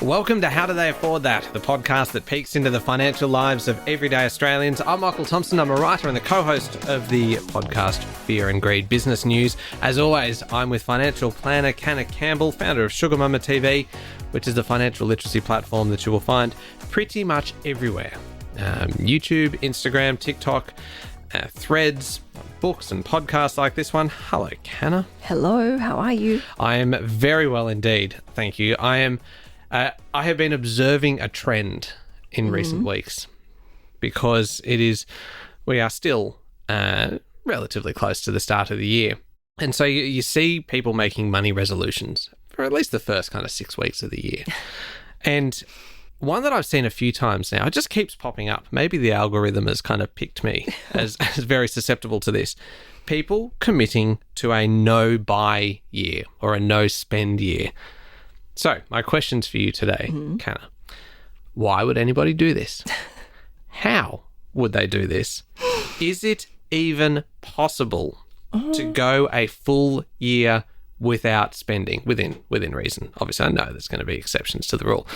Welcome to How Do They Afford That, the podcast that peeks into the financial lives of everyday Australians. I'm Michael Thompson. I'm a writer and the co-host of the podcast Fear and Greed Business News. As always, I'm with financial planner Canna Campbell, founder of Sugar Mama TV, which is the financial literacy platform that you will find pretty much everywhere. YouTube, Instagram, TikTok, Threads, books and podcasts like this one. Hello, Canna. Hello, how are you? I am very well indeed, thank you. I have been observing a trend in recent weeks because we are still relatively close to the start of the year. And so you see people making money resolutions for at least the first kind of 6 weeks of the year. And one that I've seen a few times now, it just keeps popping up. Maybe the algorithm has kind of picked me as very susceptible to this. People committing to a no-buy year or a no-spend year. So, my questions for you today, Canna. Why would anybody do this? How would they do this? Is it even possible to go a full year without spending within reason? Obviously, I know there's going to be exceptions to the rule.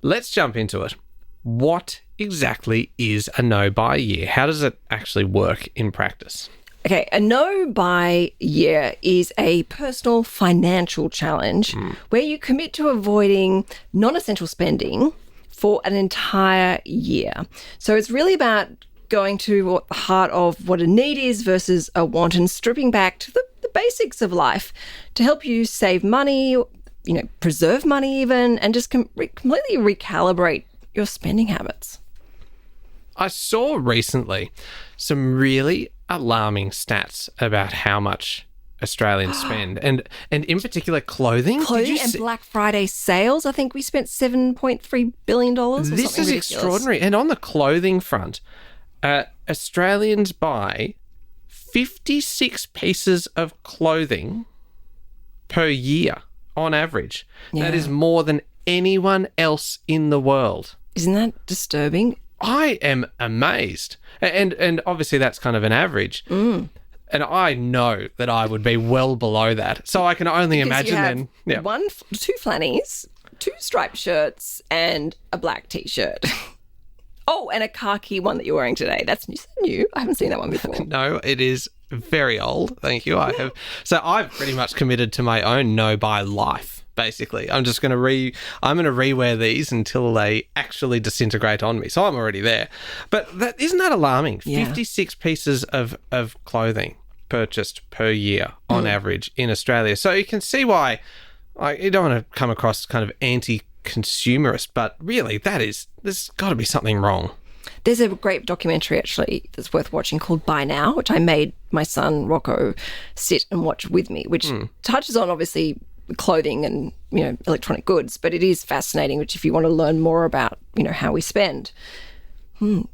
Let's jump into it. What exactly is a no-buy year? How does it actually work in practice? Okay, a no-buy year is a personal financial challenge where you commit to avoiding non-essential spending for an entire year. So it's really about going to the heart of what a need is versus a want and stripping back to the basics of life to help you save money, preserve money even, and just completely recalibrate your spending habits. I saw recently some really alarming stats about how much Australians spend, and in particular clothing. And Black Friday sales. I think we spent $7.3 billion or something This is ridiculous. extraordinary. And on the clothing front, Australians buy 56 pieces of clothing per year on average. Yeah. That is more than anyone else in the world. Isn't that disturbing? I am amazed. And obviously that's kind of an average. And I know that I would be well below that. So I can only imagine then. Yeah. Two flannies, 2 striped shirts, and a black t-shirt. Oh, and a khaki one that you're wearing today. That's new. I haven't seen that one before. No, it is very old. Thank you. So I've pretty much committed to my own no-buy life. Basically, I'm just going to rewear these until they actually disintegrate on me. So I'm already there. But isn't that alarming? Yeah. 56 pieces of clothing purchased per year on average in Australia. So you can see why you don't want to come across kind of anti-consumerist, but really there's got to be something wrong. There's a great documentary actually that's worth watching called Buy Now, which I made my son Rocco sit and watch with me, which touches on obviously clothing and electronic goods, but it is fascinating, which if you want to learn more about how we spend. I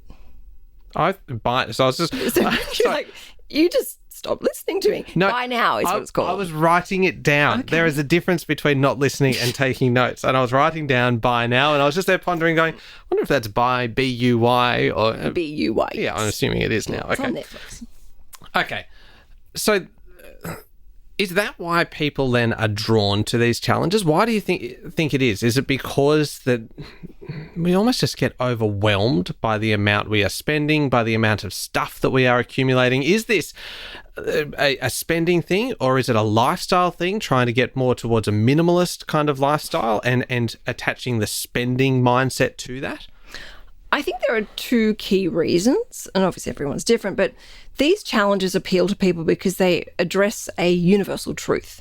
was just You're like, you just stop listening to me. No, Buy Now is what it's called. I was writing it down. Okay. There is a difference between not listening and taking notes. And I was writing down Buy Now, and I was just there pondering, going, I wonder if that's buy, B-U-Y, or... B-U-Y. Yeah, I'm assuming it is now. It's Okay. on Netflix. Okay. So is that why people then are drawn to these challenges? Why do you think it is? Is it because that we almost just get overwhelmed by the amount we are spending, by the amount of stuff that we are accumulating? Is this a spending thing, or is it a lifestyle thing, trying to get more towards a minimalist kind of lifestyle and attaching the spending mindset to that? I think there are 2 key reasons, and obviously everyone's different, but these challenges appeal to people because they address a universal truth.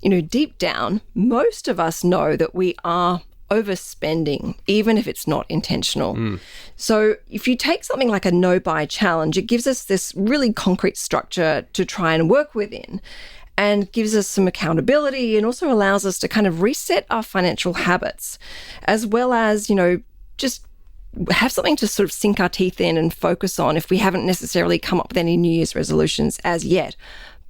Deep down, most of us know that we are overspending, even if it's not intentional. So if you take something like a no-buy challenge, it gives us this really concrete structure to try and work within, and gives us some accountability, and also allows us to kind of reset our financial habits, as well as, just have something to sort of sink our teeth in and focus on if we haven't necessarily come up with any New Year's resolutions as yet.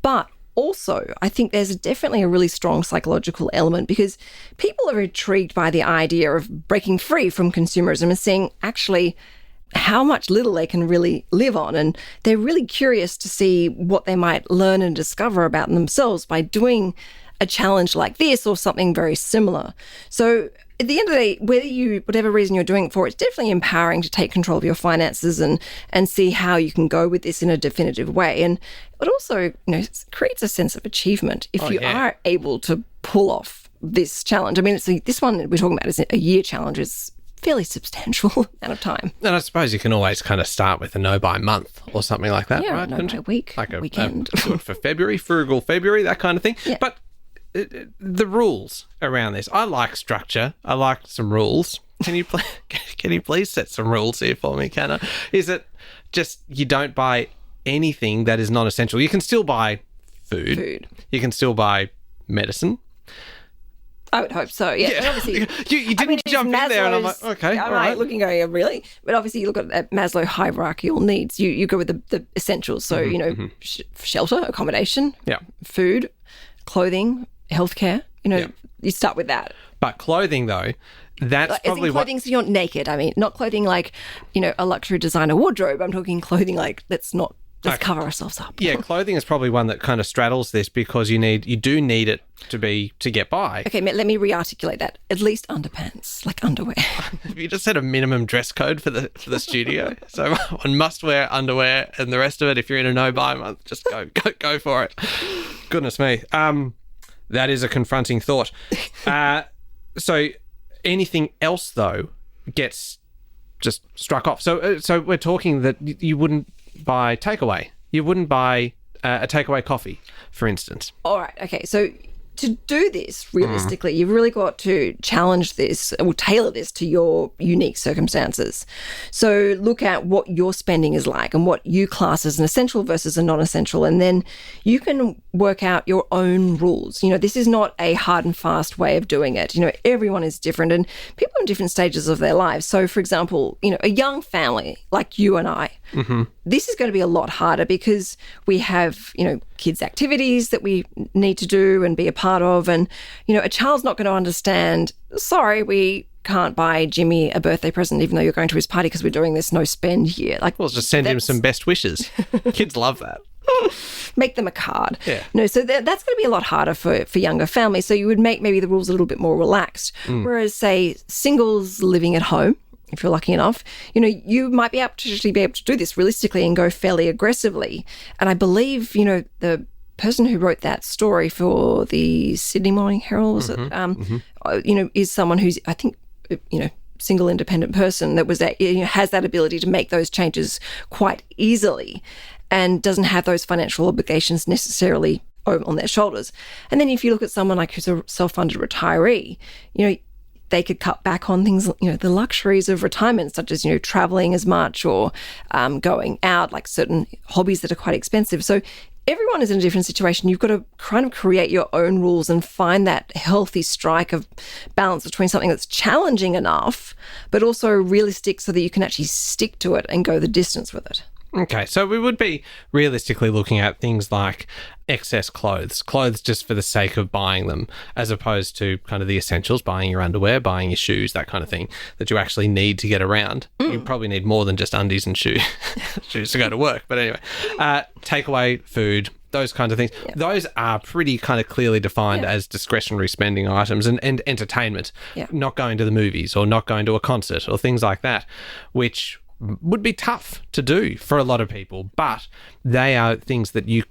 But also, I think there's definitely a really strong psychological element because people are intrigued by the idea of breaking free from consumerism and seeing actually how much little they can really live on. And they're really curious to see what they might learn and discover about themselves by doing a challenge like this or something very similar. So at the end of the day, whatever reason you're doing it for, it's definitely empowering to take control of your finances and see how you can go with this in a definitive way. And it also, creates a sense of achievement if you are able to pull off this challenge. I mean, this one that we're talking about is a year challenge. Is fairly substantial amount of time. And I suppose you can always kind of start with a no by month or something like that, right? No by week, like a weekend. do it for February, frugal February, that kind of thing. Yeah. But the rules around this, I like structure. I like some rules. Can you please set some rules here for me, Canna? Is it just you don't buy anything that is non-essential? You can still buy food. You can still buy medicine. I would hope so. Yeah. And obviously, you didn't jump in there, and I'm like, okay, I'm all right. looking, going, really? But obviously, you look at Maslow hierarchical needs. You go with the essentials. So shelter, accommodation, food, clothing, healthcare. You start with that. But clothing, though, that's probably clothing. So you're not naked. I mean, not clothing like a luxury designer wardrobe. I'm talking clothing like let's cover ourselves up. Yeah, clothing is probably one that kind of straddles this because you do need it to get by. Okay, let me re-articulate that. At least underpants, like underwear. You just set a minimum dress code for the studio. So one must wear underwear, and the rest of it, if you're in a no-buy month, just go for it. Goodness me. That is a confronting thought. So anything else though gets just struck off. So we're talking that you wouldn't buy takeaway. You wouldn't buy a takeaway coffee, for instance. All right. Okay. So to do this realistically, you've really got to challenge this or tailor this to your unique circumstances. So look at what your spending is like and what you class as an essential versus a non-essential. And then you can work out your own rules. This is not a hard and fast way of doing it. Everyone is different and people are in different stages of their lives. So for example, a young family like you and I, this is going to be a lot harder because we have, kids' activities that we need to do and be a part of. And, a child's not going to understand, sorry, we can't buy Jimmy a birthday present even though you're going to his party because we're doing this no spend year. Well, just send him some best wishes. Kids love that. Make them a card. Yeah. So that's going to be a lot harder for younger families. So you would make maybe the rules a little bit more relaxed. Whereas, say, singles living at home, if you're lucky enough, you might be able to do this realistically and go fairly aggressively. And I believe, the person who wrote that story for the Sydney Morning Herald, is someone who's, I think, single independent person that was that, has that ability to make those changes quite easily and doesn't have those financial obligations necessarily on their shoulders. And then if you look at someone like who's a self-funded retiree, they could cut back on things, the luxuries of retirement, such as, traveling as much or going out, like certain hobbies that are quite expensive. So everyone is in a different situation. You've got to kind of create your own rules and find that healthy strike of balance between something that's challenging enough, but also realistic so that you can actually stick to it and go the distance with it. Okay, so we would be realistically looking at things like excess clothes just for the sake of buying them, as opposed to kind of the essentials, buying your underwear, buying your shoes, that kind of thing that you actually need to get around. You probably need more than just undies and shoes to go to work. But anyway, takeaway food, those kinds of things. Yeah. Those are pretty kind of clearly defined as discretionary spending items and entertainment, not going to the movies or not going to a concert or things like that, which would be tough to do for a lot of people, but they are things that you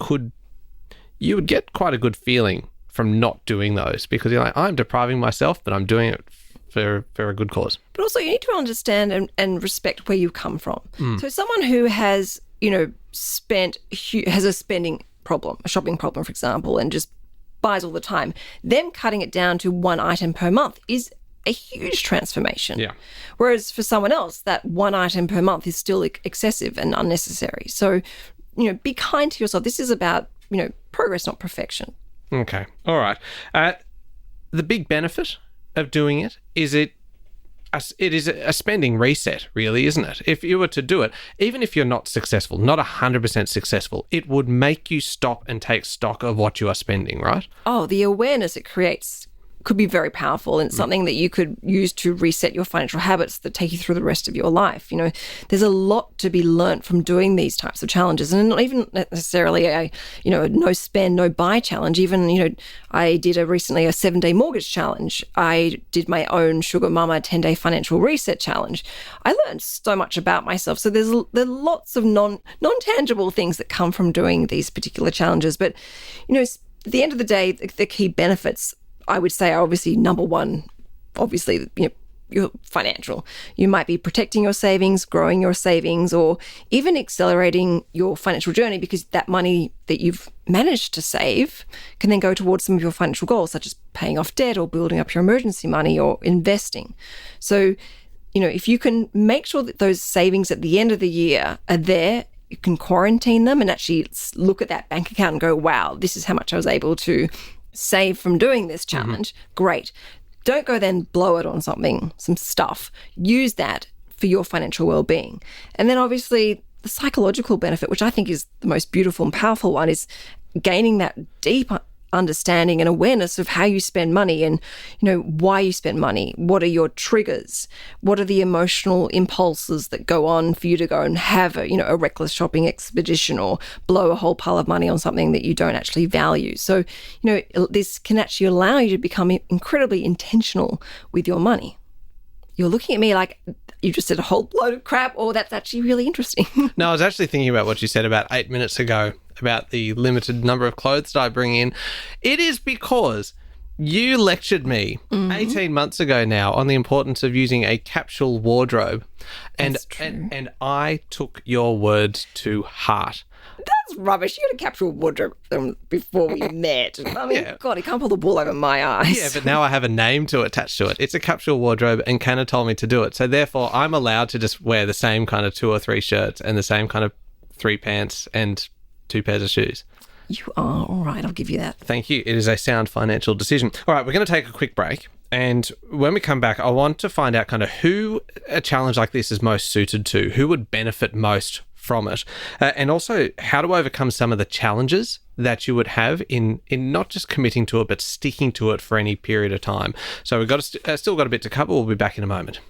would get quite a good feeling from not doing those because you're like, I'm depriving myself, but I'm doing it for a good cause. But also you need to understand and respect where you come from. So someone who has, has a spending problem, a shopping problem, for example, and just buys all the time, them cutting it down to one item per month is a huge transformation. Yeah. Whereas for someone else, that one item per month is still excessive and unnecessary. So, be kind to yourself. This is about, progress, not perfection. Okay. All right. The big benefit of doing it is it is a spending reset, really, isn't it? If you were to do it, even if you're not successful, not 100% successful, it would make you stop and take stock of what you are spending, right? Oh, the awareness it creates could be very powerful, and something that you could use to reset your financial habits that take you through the rest of your life. There's a lot to be learnt from doing these types of challenges, and not even necessarily a no spend, no buy challenge. Even I did recently a 7-day mortgage challenge. I did my own Sugar Mama 10-day financial reset challenge. I learned so much about myself. So there are lots of non-tangible things that come from doing these particular challenges. But at the end of the day, the key benefits, I would say, are obviously number one, obviously, your financial. You might be protecting your savings, growing your savings, or even accelerating your financial journey, because that money that you've managed to save can then go towards some of your financial goals, such as paying off debt or building up your emergency money or investing. So, if you can make sure that those savings at the end of the year are there, you can quarantine them and actually look at that bank account and go, wow, this is how much I was able to save from doing this challenge. Great. Don't go then blow it on some stuff. Use that for your financial well-being. And then obviously the psychological benefit, which I think is the most beautiful and powerful one, is gaining that deep understanding and awareness of how you spend money and, why you spend money. What are your triggers? What are the emotional impulses that go on for you to go and have a reckless shopping expedition or blow a whole pile of money on something that you don't actually value? So, this can actually allow you to become incredibly intentional with your money. You're looking at me like you just said a whole load of crap, or that's actually really interesting. No, I was actually thinking about what you said about 8 minutes ago about the limited number of clothes that I bring in. It is because you lectured me 18 months ago now on the importance of using a capsule wardrobe. And I took your words to heart. That's rubbish. You had a capsule wardrobe before we met. I mean, yeah. God, he can't pull the wool over my eyes. Yeah, but now I have a name to attach to it. It's a capsule wardrobe, and Canna told me to do it. So therefore, I'm allowed to just wear the same kind of 2 or 3 shirts and the same kind of 3 pants and 2 pairs of shoes. You are all right. I'll give you that. Thank you. It is a sound financial decision. All right, we're going to take a quick break. And when we come back, I want to find out kind of who a challenge like this is most suited to, who would benefit most from it, and also how to overcome some of the challenges that you would have in not just committing to it, but sticking to it for any period of time. So we've got still got a bit to cover. We'll be back in a moment.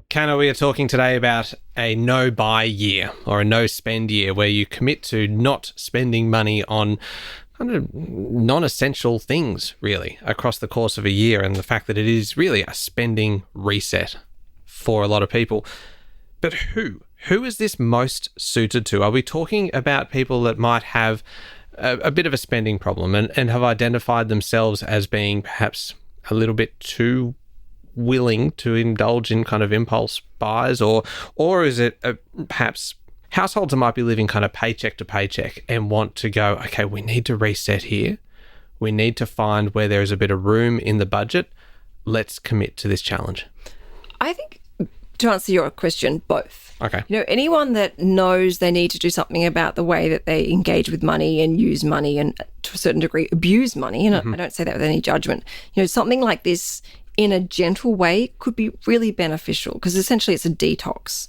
Canna, we are talking today about a no-buy year or a no-spend year, where you commit to not spending money on kind of non-essential things, really, across the course of a year, and the fact that it is really a spending reset for a lot of people. But who is this most suited to? Are we talking about people that might have a bit of a spending problem and have identified themselves as being perhaps a little bit too willing to indulge in kind of impulse buys, or is it perhaps households that might be living kind of paycheck to paycheck and want to go, okay, we need to reset here. We need to find where there is a bit of room in the budget. Let's commit to this challenge. I think, to answer your question, both. Okay. Anyone that knows they need to do something about the way that they engage with money and use money and to a certain degree abuse money, and I don't say that with any judgment, something like this in a gentle way could be really beneficial, because essentially it's a detox.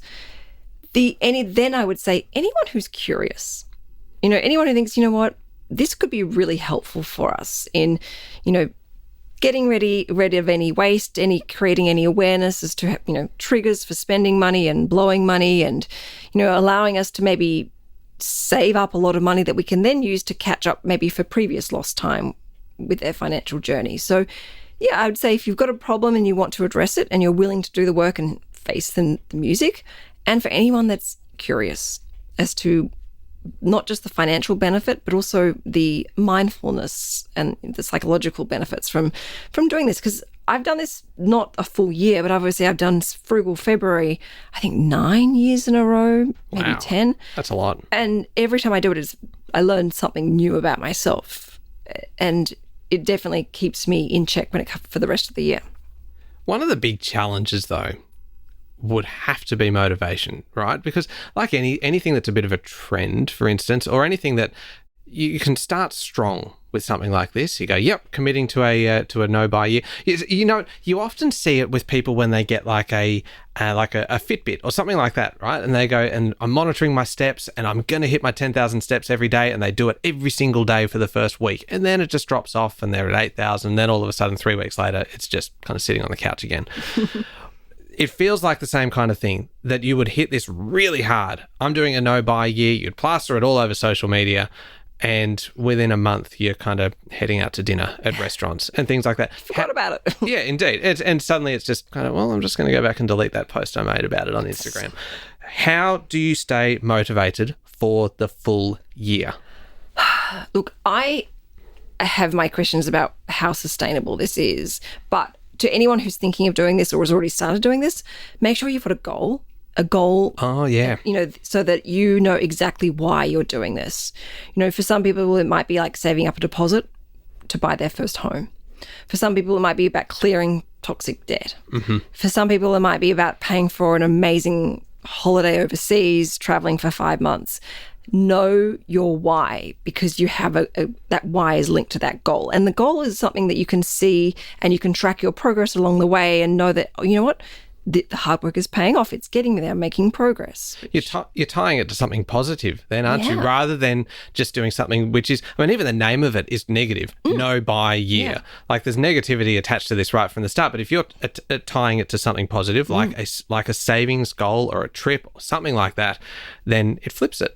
Then I would say anyone who's curious, anyone who thinks, this could be really helpful for us in, getting rid of any waste, creating any awareness as to, triggers for spending money and blowing money, and, allowing us to maybe save up a lot of money that we can then use to catch up maybe for previous lost time with their financial journey. So yeah, I would say if you've got a problem and you want to address it and you're willing to do the work and face the music, and for anyone that's curious as to not just the financial benefit, but also the mindfulness and the psychological benefits from doing this. Because I've done this not a full year, but obviously I've done Frugal February, I think 9 years in a row, maybe 10. That's a lot. And every time I do it, I learn something new about myself. And it definitely keeps me in check for the rest of the year. One of the big challenges, though, would have to be motivation, right? Because like anything that's a bit of a trend, for instance, or anything that you can start strong with something like this. You go, yep, committing to a no buy year. You know, you often see it with people when they get like a Fitbit or something like that, right? And they go, and I'm monitoring my steps and I'm going to hit my 10,000 steps every day, and they do it every single day for the first week. And then it just drops off and they're at 8,000. And then all of a sudden, 3 weeks later, it's just kind of sitting on the couch again. It feels like the same kind of thing, that you would hit this really hard. I'm doing a no buy year. You'd plaster it all over social media. And within a month, you're kind of heading out to dinner at restaurants and things like that. Forgot about it. Yeah, indeed. And suddenly it's just kind of, well, I'm just going to go back and delete that post I made about it on Instagram. How do you stay motivated for the full year? Look, I have my questions about how sustainable this is. But to anyone who's thinking of doing this or has already started doing this, make sure you've got a goal. Oh, yeah. You know, so that you know exactly why you're doing this. You know, for some people, it might be like saving up a deposit to buy their first home. For some people, it might be about clearing toxic debt. Mm-hmm. For some people, it might be about paying for an amazing holiday overseas, traveling for 5 months. Know your why, because you have that why is linked to that goal. And the goal is something that you can see and you can track your progress along the way and know that, you know what? The hard work is paying off. It's getting there, making progress. You're tying it to something positive then, aren't you? Yeah. Rather than just doing something which is, I mean, even the name of it is negative. No buy year. Yeah. Like there's negativity attached to this right from the start. But if you're tying it to something positive, like a savings goal or a trip or something like that, then it flips it.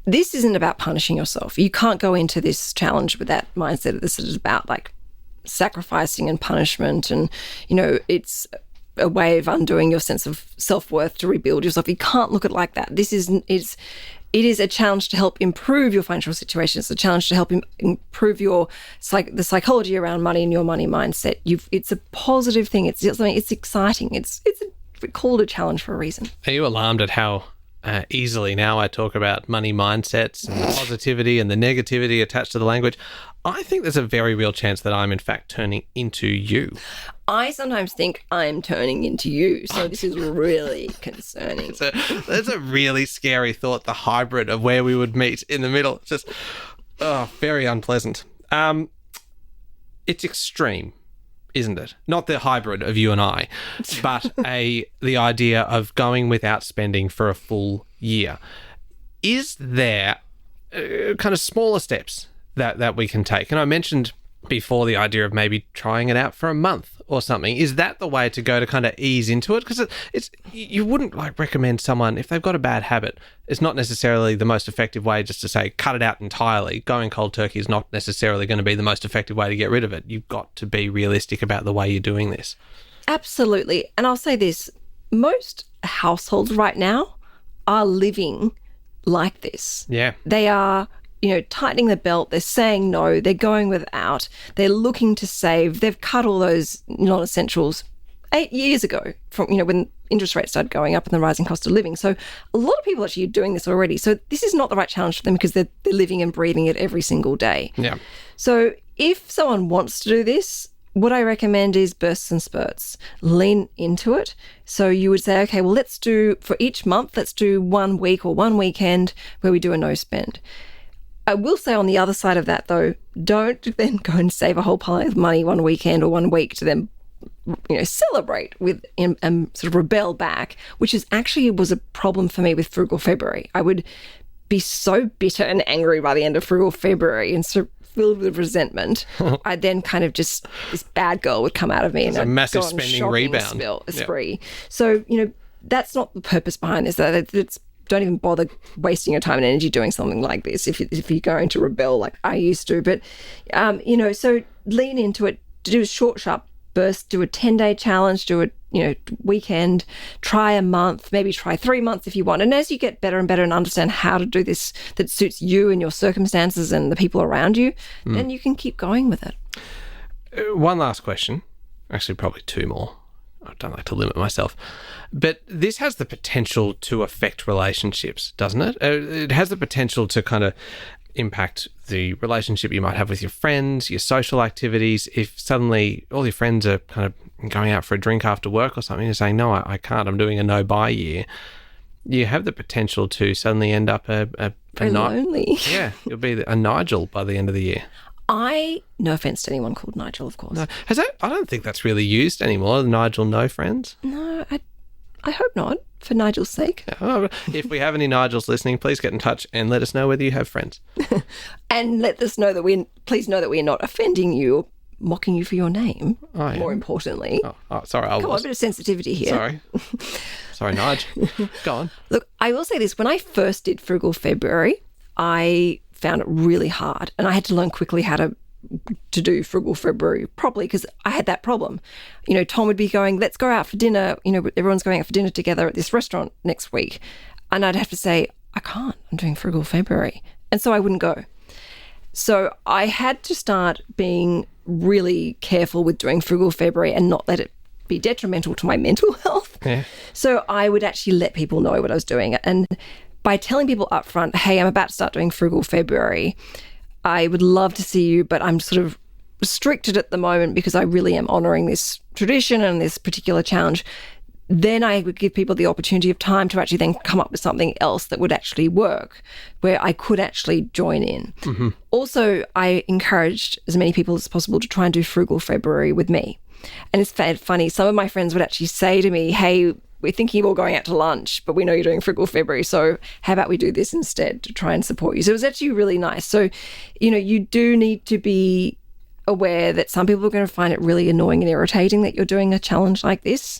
This isn't about punishing yourself. You can't go into this challenge with that mindset that this is about like sacrificing and punishment. And, you know, it's a way of undoing your sense of self-worth to rebuild yourself. You can't look at it like that. It is a challenge to help improve your financial situation. It's a challenge to help improve the psychology around money and your money mindset. It's a positive thing. It's exciting. It's called a challenge for a reason. Are you alarmed at how easily now I talk about money mindsets and the positivity and the negativity attached to the language? I think there's a very real chance that I'm in fact turning into you. I sometimes think I'm turning into you, so this is really concerning. That's a really scary thought, the hybrid of where we would meet in the middle. It's just, very unpleasant. It's extreme, isn't it? Not the hybrid of you and I, but the idea of going without spending for a full year. Is there kind of smaller steps that we can take? And I mentioned before the idea of maybe trying it out for a month or something. Is that the way to go to kind of ease into it? Because you wouldn't like recommend someone, if they've got a bad habit, it's not necessarily the most effective way just to say cut it out entirely. Going cold turkey is not necessarily going to be the most effective way to get rid of it. You've got to be realistic about the way you're doing this. Absolutely. And I'll say this, most households right now are living like this. Yeah. They are, you know, tightening the belt. They're saying no. They're going without. They're looking to save. They've cut all those non-essentials 8 years ago from, you know, when interest rates started going up and the rising cost of living. So a lot of people actually are doing this already. So this is not the right challenge for them because they're living and breathing it every single day. Yeah. So if someone wants to do this, what I recommend is bursts and spurts. Lean into it. So you would say, okay, well, let's do, for each month, let's do 1 week or 1 weekend where we do a no spend. I will say on the other side of that, though, don't then go and save a whole pile of money 1 weekend or 1 week to then, you know, celebrate with and sort of rebel back, which is actually was a problem for me with Frugal February. I would be so bitter and angry by the end of Frugal February and so filled with resentment. I'd then kind of just, this bad girl would come out of me and a I'd massive go on a spending shopping rebound. spree. Yep. So, you know, that's not the purpose behind this. It's don't even bother wasting your time and energy doing something like this if you're going to rebel like I used to. But, you know, so lean into it, do a short, sharp burst, do a 10-day challenge, do a, you know, weekend, try a month, maybe try 3 months if you want. And as you get better and better and understand how to do this that suits you and your circumstances and the people around you, then you can keep going with it. One last question. Actually, probably two more. I don't like to limit myself. But this has the potential to affect relationships, doesn't it? It has the potential to kind of impact the relationship you might have with your friends, your social activities. If suddenly all your friends are kind of going out for a drink after work or something, you're saying, no, I can't, I'm doing a no-buy year. You have the potential to suddenly end up Very lonely. Yeah, you'll be a Nigel by the end of the year. No offense to anyone called Nigel, of course. No. I don't think that's really used anymore. Nigel, no friends. No, I hope not, for Nigel's sake. Oh, if we have any Nigels listening, please get in touch and let us know whether you have friends. And let us know that please know that we're not offending you or mocking you for your name, more importantly. Oh, sorry. Come on, a bit of sensitivity here. Sorry. Sorry, Nigel. Go on. Look, I will say this. When I first did Frugal February, I found it really hard, and I had to learn quickly how to do Frugal February properly, because I had that problem. Tom would be going, let's go out for dinner. Everyone's going out for dinner together at this restaurant next week. And I'd have to say, I can't. I'm doing Frugal February. And so I wouldn't go. So I had to start being really careful with doing Frugal February and not let it be detrimental to my mental health. Yeah. So I would actually let people know what I was doing. And by telling people up front, hey, I'm about to start doing Frugal February, I would love to see you, but I'm sort of restricted at the moment because I really am honouring this tradition and this particular challenge. Then I would give people the opportunity of time to actually then come up with something else that would actually work, where I could actually join in. Mm-hmm. Also, I encouraged as many people as possible to try and do Frugal February with me. And it's funny, some of my friends would actually say to me, hey, we're thinking of all going out to lunch, but we know you're doing Frugal February, so how about we do this instead to try and support you? So it was actually really nice. So, you do need to be aware that some people are going to find it really annoying and irritating that you're doing a challenge like this.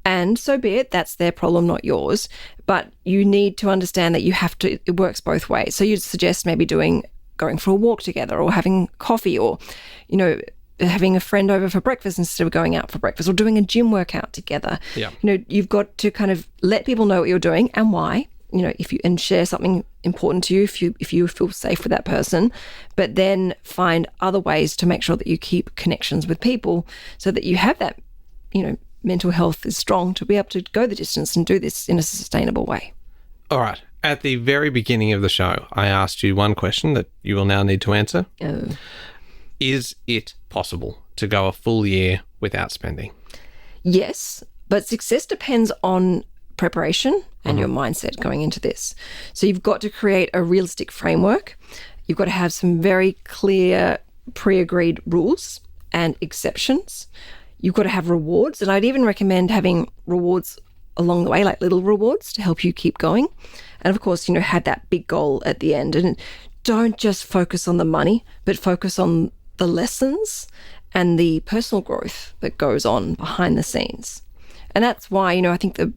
And so be it, that's their problem, not yours. But you need to understand that it works both ways. So you'd suggest maybe going for a walk together, or having coffee, or, having a friend over for breakfast instead of going out for breakfast, or doing a gym workout together. Yeah. You've got to kind of let people know what you're doing and why, and share something important to you if you feel safe with that person, but then find other ways to make sure that you keep connections with people so that you have that, mental health is strong to be able to go the distance and do this in a sustainable way. All right. At the very beginning of the show, I asked you one question that you will now need to answer. Oh. Is it possible to go a full year without spending? Yes, but success depends on preparation and your mindset going into this. So you've got to create a realistic framework. You've got to have some very clear pre-agreed rules and exceptions. You've got to have rewards, and I'd even recommend having rewards along the way, like little rewards to help you keep going. And of course, have that big goal at the end. And don't just focus on the money, but focus on the lessons and the personal growth that goes on behind the scenes. And that's why, I think the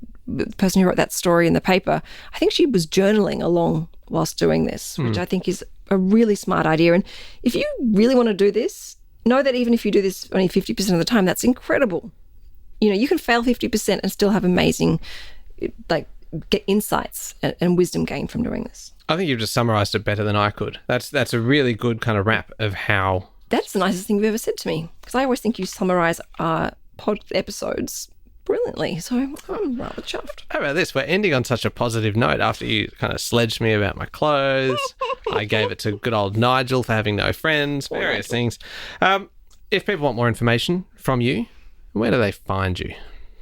person who wrote that story in the paper, I think she was journaling along whilst doing this, which I think is a really smart idea. And if you really want to do this, know that even if you do this only 50% of the time, that's incredible. You can fail 50% and still have amazing, get insights and wisdom gained from doing this. I think you've just summarised it better than I could. That's a really good kind of wrap of how... That's the nicest thing you've ever said to me, because I always think you summarise our pod episodes brilliantly, so I'm rather chuffed. How about this? We're ending on such a positive note after you kind of sledged me about my clothes. I gave it to good old Nigel for having no friends, various things. If people want more information from you, where do they find you?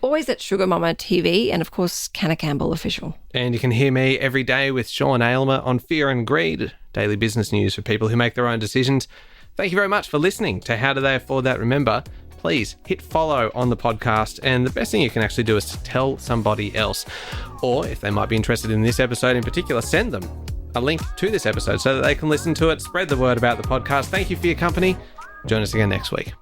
Always at Sugar Mama TV and, of course, Canna Campbell Official. And you can hear me every day with Sean Aylmer on Fear and Greed, daily business news for people who make their own decisions. Thank you very much for listening to How Do They Afford That? Remember, please hit follow on the podcast, and the best thing you can actually do is to tell somebody else. Or if they might be interested in this episode in particular, send them a link to this episode so that they can listen to it, spread the word about the podcast. Thank you for your company. Join us again next week.